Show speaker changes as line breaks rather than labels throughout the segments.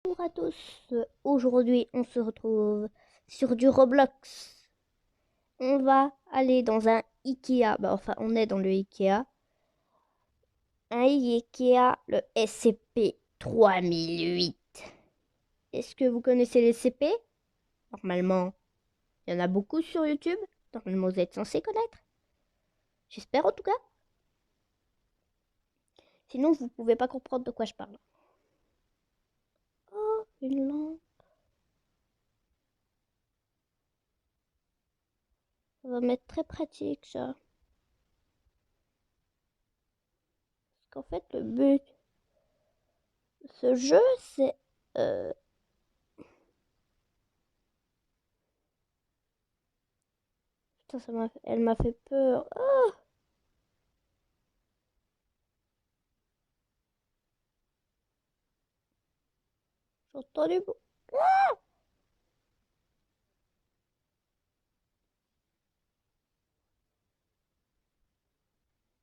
Bonjour à tous, aujourd'hui on se retrouve sur du Roblox. On va aller dans un Ikea, enfin on est dans le Ikea. Un Ikea, le SCP-3008. Est-ce que vous connaissez les SCP? Normalement, il y en a beaucoup sur YouTube. Normalement vous êtes censé connaître. J'espère en tout cas. Sinon vous pouvez pas comprendre de quoi je parle. Oh, une lampe. Ça va m'être très pratique ça. Parce qu'en fait le but de ce jeu c'est... Putain, elle m'a fait peur. Oh, j'entends du bruit.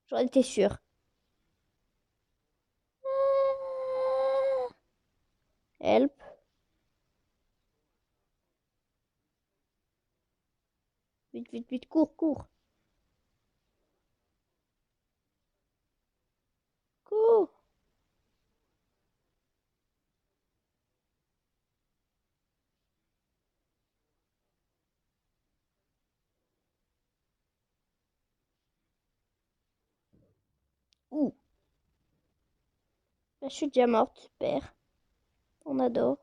J'en étais sûre. Help. Vite, vite, vite, cours, cours. Cours. Ouh. Là, je suis déjà morte, super. On adore.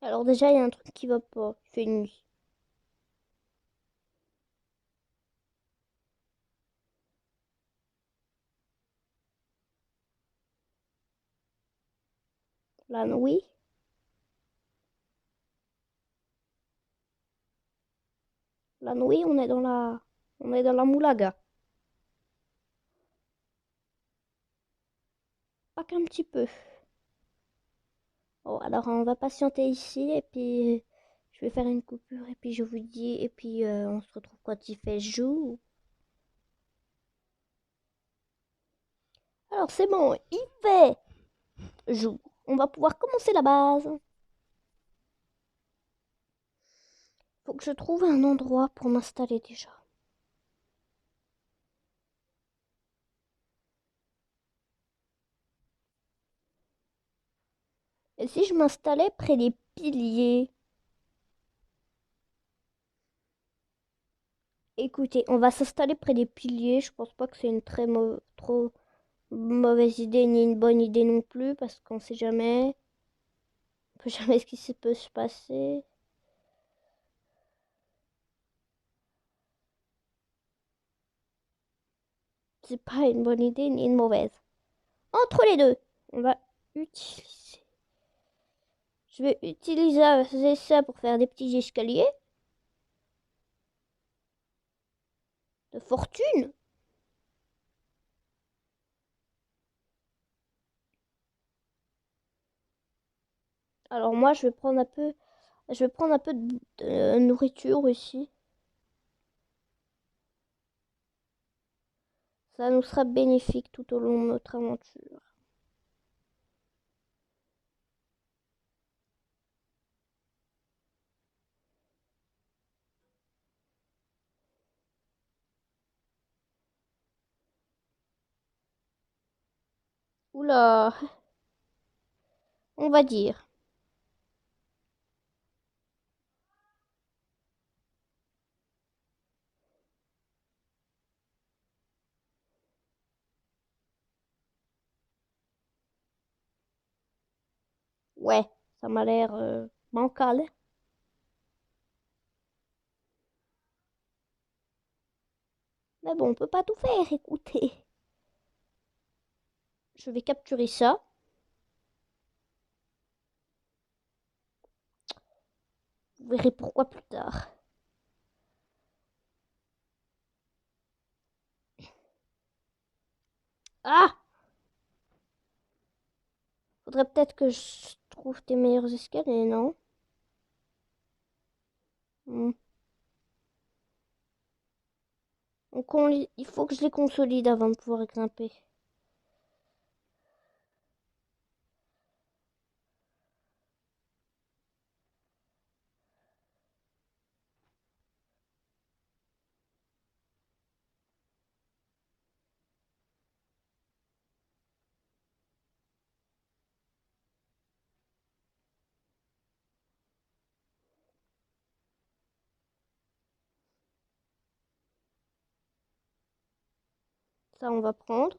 Alors déjà, il y a un truc qui va pas. Il fait nuit. La nuit. La nuit, on est dans la... On est dans la moulaga. Pas qu'un petit peu. Oh, alors on va patienter ici et puis je vais faire une coupure et puis je vous dis et puis on se retrouve quand il fait jour. Alors c'est bon, il fait jour. On va pouvoir commencer la base. Faut que je trouve un endroit pour m'installer déjà. Et si je m'installais près des piliers? Écoutez, on va s'installer près des piliers. Je pense pas que c'est une trop mauvaise idée ni une bonne idée non plus parce qu'on sait jamais. On peut jamais ce qui peut se passer. C'est pas une bonne idée ni une mauvaise. Entre les deux, on va utiliser. Je vais utiliser ça pour faire des petits escaliers de fortune. Alors moi, je vais prendre un peu de nourriture ici. Ça nous sera bénéfique tout au long de notre aventure. Oula, on va dire. Ouais, ça m'a l'air bancal. Mais bon, on peut pas tout faire, écoutez. Je vais capturer ça. Vous verrez pourquoi plus tard. Ah! Faudrait peut-être que je trouve tes meilleurs escaliers, non? Hmm. Donc il faut que je les consolide avant de pouvoir grimper. Ça, on va prendre.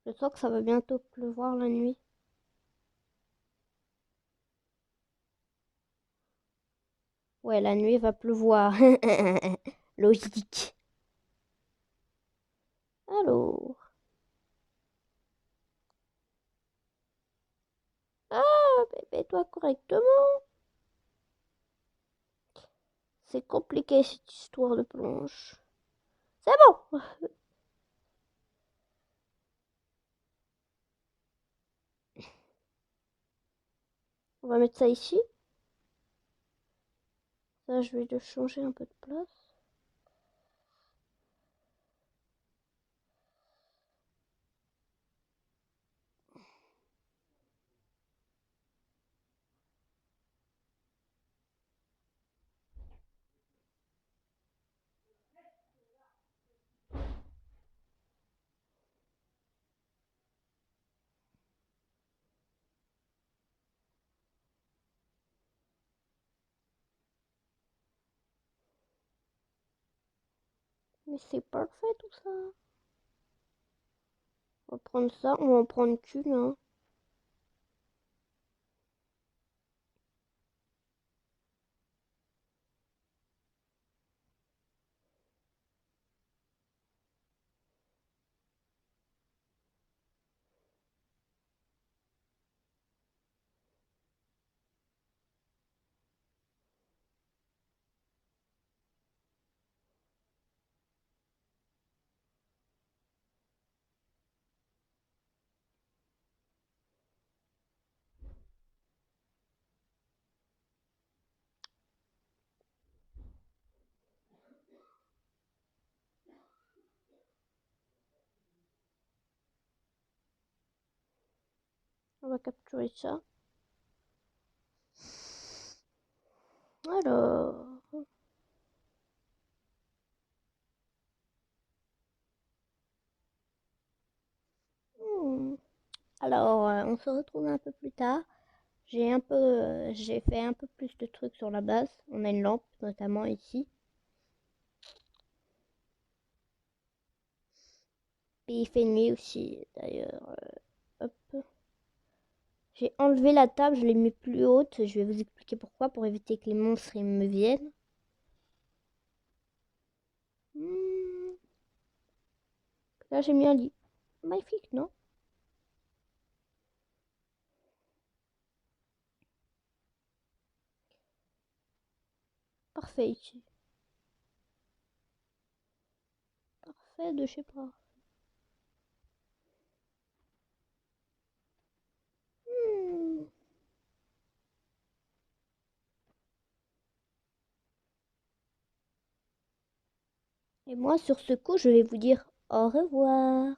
Je sens que ça va bientôt pleuvoir la nuit. Ouais, la nuit va pleuvoir. Logique. Alors. Ah, bébé, toi correctement. C'est compliqué cette histoire de planche. C'est bon. On va mettre ça ici. Ça, je vais le changer un peu de place. Mais c'est parfait tout ça. On va prendre ça, on va en prendre qu'une, hein. On va capturer ça. Alors. Hmm. Alors, on se retrouve un peu plus tard. J'ai fait un peu plus de trucs sur la base. On a une lampe, notamment ici. Et il fait nuit aussi, d'ailleurs. Hop. J'ai enlevé la table, je l'ai mis plus haute. Je vais vous expliquer pourquoi, pour éviter que les monstres ils me viennent. Hmm. Là, j'ai mis un lit. Magnifique, non? Parfait ici. Parfait de chez pas. Hmm. Et moi, sur ce coup, je vais vous dire au revoir.